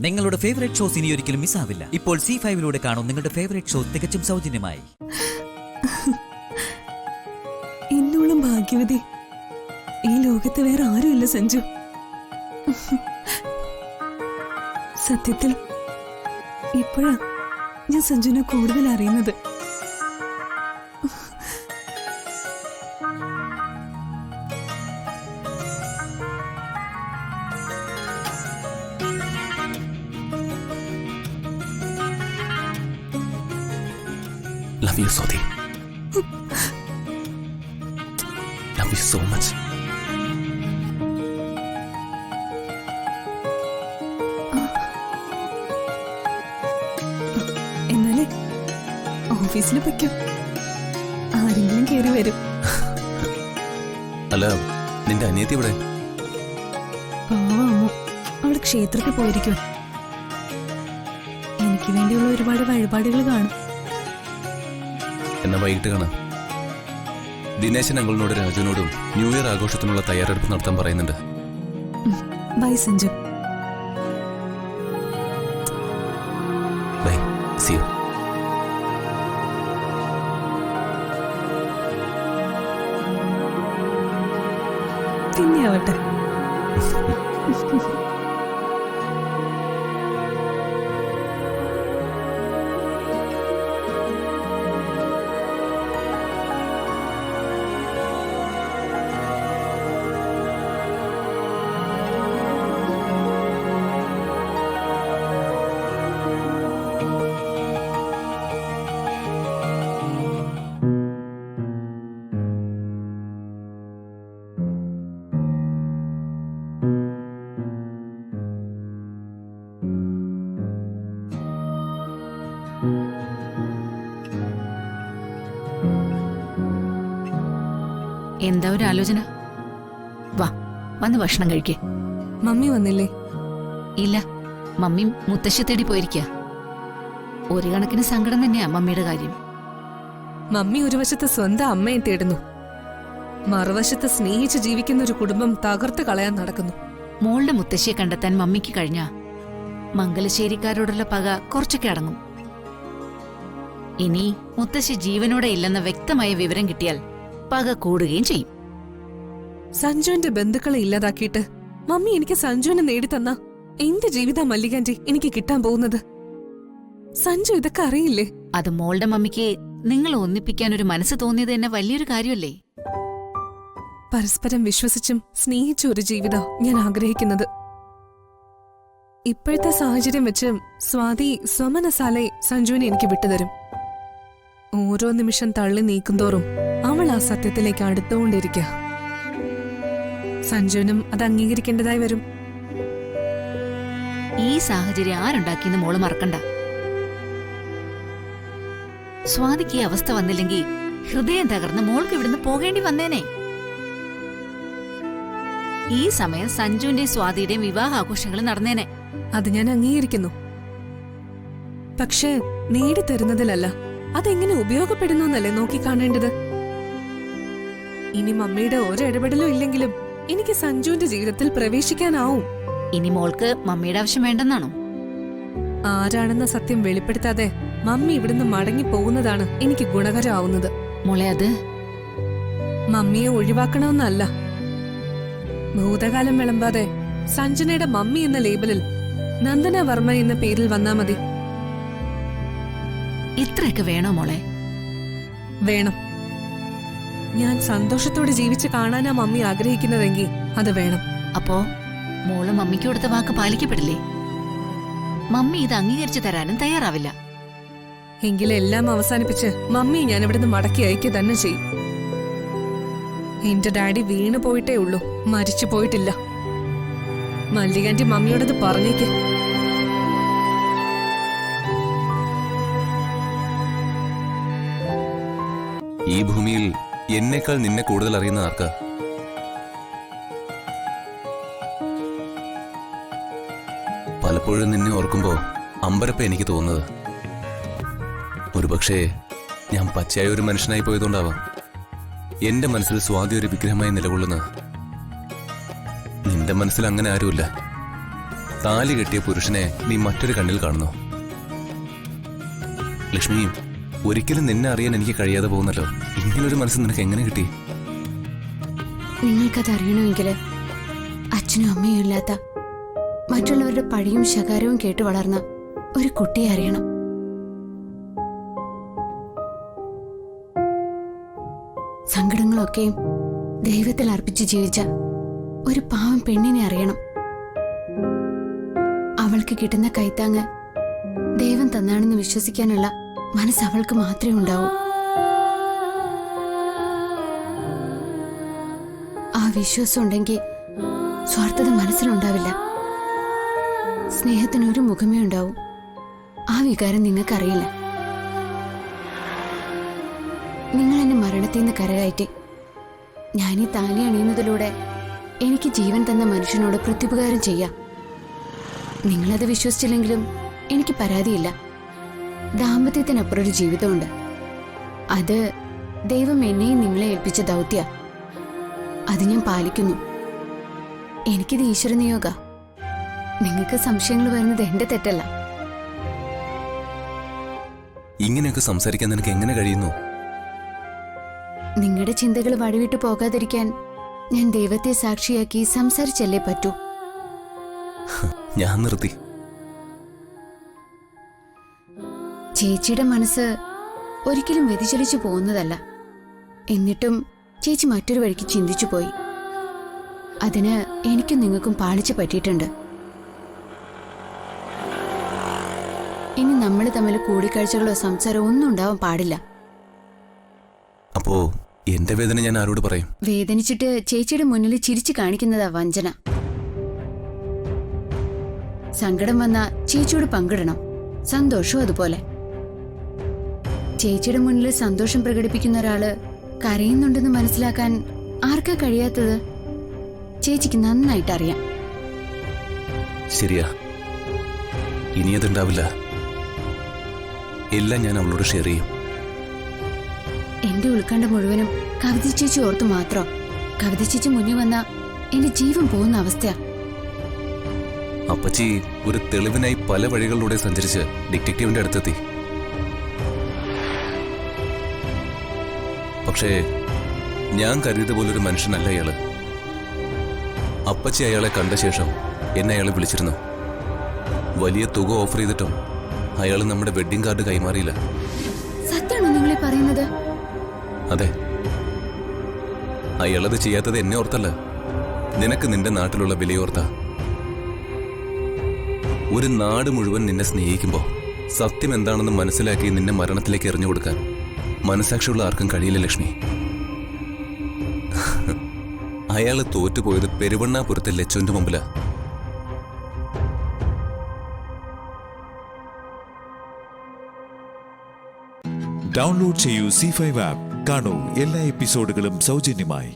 നിങ്ങളുടെ favourite shows ഇനി ഒരിക്കലും മിസ്സാവില്ല. ഇപ്പോൾ C5 കാണും നിങ്ങളുടെ ഫേവറേറ്റ് ഷോ തികച്ചും സൗജന്യമായി. എന്നോളം ഭാഗ്യവതി ഈ ലോകത്ത് വേറെ ആരുമില്ല സഞ്ജു. സത്യത്തിൽ ഇപ്പോഴാ ഞാൻ സഞ്ജുവിനെ കൂടുതൽ അറിയുന്നത്. Love you, Soti. Love you so much. എന്നാലേ ഓഫീസിൽ പൊയ്ക്കോ, ആരെങ്കിലും കയറി വരും. അല്ല, നിന്റെ അനിയത്തി ഇവിടെ? പാവമ്മോ, അവള് ക്ഷേത്രത്തിൽ പോയിരിക്കും. എനിക്ക് വേണ്ടിയുള്ള ഒരുപാട് വഴിപാടുകൾ കാണും. എന്നാ വൈകിട്ട് കാണാം. ദിനേശൻ അങ്കിളിനോട് രാജുവിനോടും ന്യൂ ഇയർ ആഘോഷത്തിനുള്ള തയ്യാറെടുപ്പ് നടത്താൻ പറയുന്നുണ്ട്. Bye Sanju. Bye, see you. പിന്നെ ആവട്ടെ. എന്താ ഒരു ആലോചന? വാ, വന്ന് ഭക്ഷണം കഴിക്കേ. മമ്മി വന്നില്ലേ? ഇല്ല, മമ്മി മുത്തശ്ശി തേടി പോയിരിക്ക. ഒരു കണക്കിന് സങ്കടം തന്നെയാ മമ്മിയുടെ കാര്യം. മമ്മി ഒരു വശത്ത് സ്വന്തം അമ്മയെ തേടുന്നു, മറുവശത്ത് സ്നേഹിച്ച് ജീവിക്കുന്ന ഒരു കുടുംബം തകർത്ത് കളയാൻ നടക്കുന്നു. മോളുടെ മുത്തശ്ശിയെ കണ്ടെത്താൻ മമ്മിക്ക് കഴിഞ്ഞ മംഗലശ്ശേരിക്കാരോടുള്ള പക കുറച്ചൊക്കെ അടങ്ങും. ഇനി മുത്തശ്ശി ജീവനോടെ ഇല്ലെന്ന വ്യക്തമായ വിവരം കിട്ടിയാൽ പക കൂടുകയും ചെയ്യും. സഞ്ജുവിന്റെ ബന്ധുക്കളെ ഇല്ലാതാക്കിയിട്ട് മമ്മി എനിക്ക് സഞ്ജുവിനെ നേടിത്തന്ന എന്റെ ജീവിത മല്ലികാന്റി എനിക്ക് കിട്ടാൻ പോകുന്നത്. സഞ്ജു ഇതൊക്കെ അറിയില്ലേ? അത് മോളുടെ മമ്മിക്ക് നിങ്ങൾ ഒന്നിപ്പിക്കാൻ ഒരു മനസ്സ് തോന്നിയത് തന്നെ വലിയൊരു കാര്യമല്ലേ? പരസ്പരം വിശ്വസിച്ചും സ്നേഹിച്ച ഒരു ജീവിതം ഞാൻ ആഗ്രഹിക്കുന്നത്. ഇപ്പോഴത്തെ സാഹചര്യം വെച്ച് സ്വാതി സ്വമനസാലെ സഞ്ജുവിനെ എനിക്ക് വിട്ടുതരും. ഓരോ നിമിഷം തള്ളി നീക്കുന്തോറും അവൾ ആ സത്യത്തിലേക്ക് അടുത്തുകൊണ്ടിരിക്കുക. സഞ്ജുവിനും അത് അംഗീകരിക്കേണ്ടതായി വരും. ഈ സാഹചര്യം ആരുണ്ടാക്കിയെന്ന് മോള് മറക്കണ്ട. സ്വാതിക്ക് ഈ അവസ്ഥ വന്നില്ലെങ്കിൽ ഹൃദയം തകർന്ന് മോൾക്ക് ഇവിടുന്ന് പോകേണ്ടി വന്നേനെ. ഈ സമയം സഞ്ജുവിന്റെയും സ്വാതിയുടെയും വിവാഹാഘോഷങ്ങൾ നടന്നേനെ. അത് ഞാൻ അംഗീകരിക്കുന്നു. പക്ഷേ നേടിത്തരുന്നതിലല്ല, അതെങ്ങനെ ഉപയോഗപ്പെടുന്നു എന്നല്ലേ നോക്കിക്കാണേണ്ടത്. ഇനി മമ്മിയുടെ ഒരിടപെടലും ഇല്ലെങ്കിലും എനിക്ക് സഞ്ജുവിന്റെ ജീവിതത്തിൽ പ്രവേശിക്കാനാവും. ഇനി മോൾക്ക് മമ്മിയുടെ ആവശ്യം വേണ്ടെന്നാണോ? ആരാണെന്ന സത്യം വെളിപ്പെടുത്താതെ മമ്മി ഇവിടുന്ന് മടങ്ങി പോകുന്നതാണ് എനിക്ക് ഗുണകരമാവുന്നത്. മോളെ, അത് മമ്മിയെ ഒഴിവാക്കണമെന്നല്ല. ഭൂതകാലം വിളമ്പാതെ സഞ്ജനയുടെ മമ്മി എന്ന ലേബലിൽ നന്ദന വർമ്മ എന്ന പേരിൽ വന്നാ മതി. ഇത്രയൊക്കെ വേണോ മോളെ? വേണം. ഞാൻ സന്തോഷത്തോടെ ജീവിച്ച് കാണാനാ മമ്മി ആഗ്രഹിക്കുന്നതെങ്കിൽ അത് വേണം. അപ്പോ മോള് മമ്മിക്ക് കൊടുത്ത വാക്ക് പാലിക്കപ്പെടില്ലേ? മമ്മി ഇത് അംഗീകരിച്ചു തരാനും തയ്യാറാവില്ല. എങ്കിലെല്ലാം അവസാനിപ്പിച്ച് മമ്മി ഞാൻ ഇവിടുന്ന് മടക്കി അയക്കുക തന്നെ ചെയ്യും. എന്റെ ഡാഡി വീണു പോയിട്ടേ ഉള്ളൂ, മരിച്ചു പോയിട്ടില്ല. മല്ലികാന്റി മമ്മിയോടത് പറഞ്ഞേക്ക്. ഈ ഭൂമിയിൽ എന്നേക്കാൾ നിന്നെ കൂടുതൽ അറിയുന്ന ആർക്കാ? പലപ്പോഴും നിന്നെ ഓർക്കുമ്പോ അമ്പരപ്പ എനിക്ക് തോന്നുന്നത്. ഒരുപക്ഷെ ഞാൻ പച്ചയായ ഒരു മനുഷ്യനായി പോയതുകൊണ്ടാവാം എന്റെ മനസ്സിൽ സ്വാതി ഒരു വിഗ്രഹമായി നിലകൊള്ളുന്നത്. നിന്റെ മനസ്സിൽ അങ്ങനെ ആരുമില്ല. താലി കെട്ടിയ പുരുഷനെ നീ മറ്റൊരു കണ്ണിൽ കാണുന്നു. ലക്ഷ്മി, ഒരിക്കലും നിന്നെ അറിയാൻ എനിക്ക് കഴിയാതെ പോകുന്നല്ലോ. ഇങ്ങനൊരു മനസ്സ് നിനക്ക് എങ്ങനെ കിട്ടി? നിങ്ങൾക്കത് അറിയണമെങ്കിൽ അച്ഛനും അമ്മയും ഇല്ലാത്ത മറ്റുള്ളവരുടെ പഴിയും ശകാരവും കേട്ട് വളർന്ന ഒരു കുട്ടിയെ അറിയണം. സങ്കടങ്ങളൊക്കെയും ദൈവത്തിൽ അർപ്പിച്ച് ജീവിച്ച ഒരു പാവം പെണ്ണിനെ അറിയണം. അവൾക്ക് കിട്ടുന്ന കൈത്താങ്ങ് ദൈവം തന്നാണെന്ന് വിശ്വസിക്കാനുള്ള മനസ്സ് അവൾക്ക് മാത്രമേ ഉണ്ടാവൂ. ആ വിശ്വാസം ഉണ്ടെങ്കിൽ സ്വാർത്ഥത മനസ്സിലുണ്ടാവില്ല. സ്നേഹത്തിനൊരു മുഖമേ ഉണ്ടാവൂ. ആ വികാരം നിങ്ങൾക്കറിയില്ല. നിങ്ങൾ എന്നെ മരണത്തിൽ നിന്ന് കരകയറ്റി ഞാനീ താലി അണിയുന്നതിലൂടെ എനിക്ക് ജീവൻ തന്ന മനുഷ്യനോട് പ്രത്യുപകാരം ചെയ്യാം. നിങ്ങളത് വിശ്വസിച്ചില്ലെങ്കിലും എനിക്ക് പരാതിയില്ല. ദാമ്പത്യത്തിനപ്പുറം ഒരു ജീവിതമുണ്ട്. അത് ദൈവം എന്നെയും നിങ്ങളെ ഏൽപ്പിച്ച ദൗത്യ. അത് ഞാൻ പാലിക്കുന്നു. എനിക്കിത് ഈശ്വര നിയോഗ. നിങ്ങൾക്ക് സംശയങ്ങൾ വരുന്നത് എന്റെ തെറ്റല്ല. ഇങ്ങനെയൊക്കെ സംസാരിക്കാൻ നിനക്ക് എങ്ങനെ കഴിയുന്നു? നിങ്ങളുടെ ചിന്തകൾ വഴിവിട്ടു പോകാതിരിക്കാൻ ഞാൻ ദൈവത്തെ സാക്ഷിയാക്കി സംസാരിച്ചല്ലേ പറ്റൂ. ഞാൻ നിർത്തി. ചേച്ചിയുടെ മനസ്സ് ഒരിക്കലും വ്യതിചലിച്ചു പോകുന്നതല്ല. എന്നിട്ടും ചേച്ചി മറ്റൊരു വഴിക്ക് ചിന്തിച്ചു പോയി. അതിന് എനിക്കും നിങ്ങൾക്കും പാളിച്ചു പറ്റിയിട്ടുണ്ട്. ഇനി നമ്മൾ തമ്മിൽ കൂടിക്കാഴ്ചകളോ സംസാരമോ ഒന്നും ഉണ്ടാവാൻ പാടില്ല. അപ്പോ എന്റെ വേദന ഞാൻ ആരോട് പറയും? വേദനിച്ചിട്ട് ചേച്ചിയുടെ മുന്നിൽ ചിരിച്ചു കാണിക്കുന്നതാ വഞ്ചന. സങ്കടം വന്ന ചേച്ചിയോട് പങ്കിടണം, സന്തോഷവും അതുപോലെ. ചേച്ചിയുടെ മുന്നിൽ സന്തോഷം പ്രകടിപ്പിക്കുന്ന ഒരാള് കരയുന്നുണ്ടെന്ന് മനസ്സിലാക്കാൻ ആർക്കാ കഴിയാത്തത്? ചേച്ചിക്ക് നന്നായിട്ട് അറിയാം. ശരിയാ, ഇനി അതുണ്ടാവില്ല. എല്ലാം ഞാൻ അവളോട് ഷെയർ ചെയ്യും. എന്റെ ഉൾക്കണ്ട മുഴുവനും കവിത ചേച്ചി ഓർത്തു മാത്രം. കവിത ചേച്ചി മുന്നിൽ വന്ന എന്റെ ജീവൻ പോകുന്ന അവസ്ഥയാ. അപ്പച്ചി ഒരു തെളിവിനായി പല വഴികളിലൂടെ സഞ്ചരിച്ച് ഡിറ്റക്റ്റീവിന്റെ അടുത്തെത്തി. പക്ഷേ ഞാൻ കരുതിയത് പോലൊരു മനുഷ്യനല്ല അയാള്. അപ്പച്ചി അയാളെ കണ്ട ശേഷം എന്നെ അയാളെ വിളിച്ചിരുന്നു. വലിയ തുക ഓഫർ ചെയ്തിട്ടും അയാൾ നമ്മുടെ വെഡ്ഡിംഗ് കാർഡ് കൈമാറിയില്ല. സത്യമാണോ നിങ്ങളെ പറയുന്നത്? അതെ, അയാളത് ചെയ്യാത്തത് എന്നെ ഓർത്തല്ല, നിനക്ക് നിന്റെ നാട്ടിലുള്ള വിലയോർത്ത. ഒരു നാട് മുഴുവൻ നിന്നെ സ്നേഹിക്കുമ്പോ സത്യം എന്താണെന്ന് മനസ്സിലാക്കി നിന്നെ മരണത്തിലേക്ക് എറിഞ്ഞു കൊടുക്കാൻ മനസാക്ഷിയുള്ള ആർക്കും കഴിയില്ല ലക്ഷ്മി. അയാള് തോറ്റുപോയത് പെരുവണ്ണാപുരത്തെ ലച്ചുവിന്റെ മുമ്പിലാ. ഡൗൺലോഡ് ചെയ്യൂ C5 ആപ്പ്. കാണൂ എല്ലാ എപ്പിസോഡുകളും സൗജന്യമായി.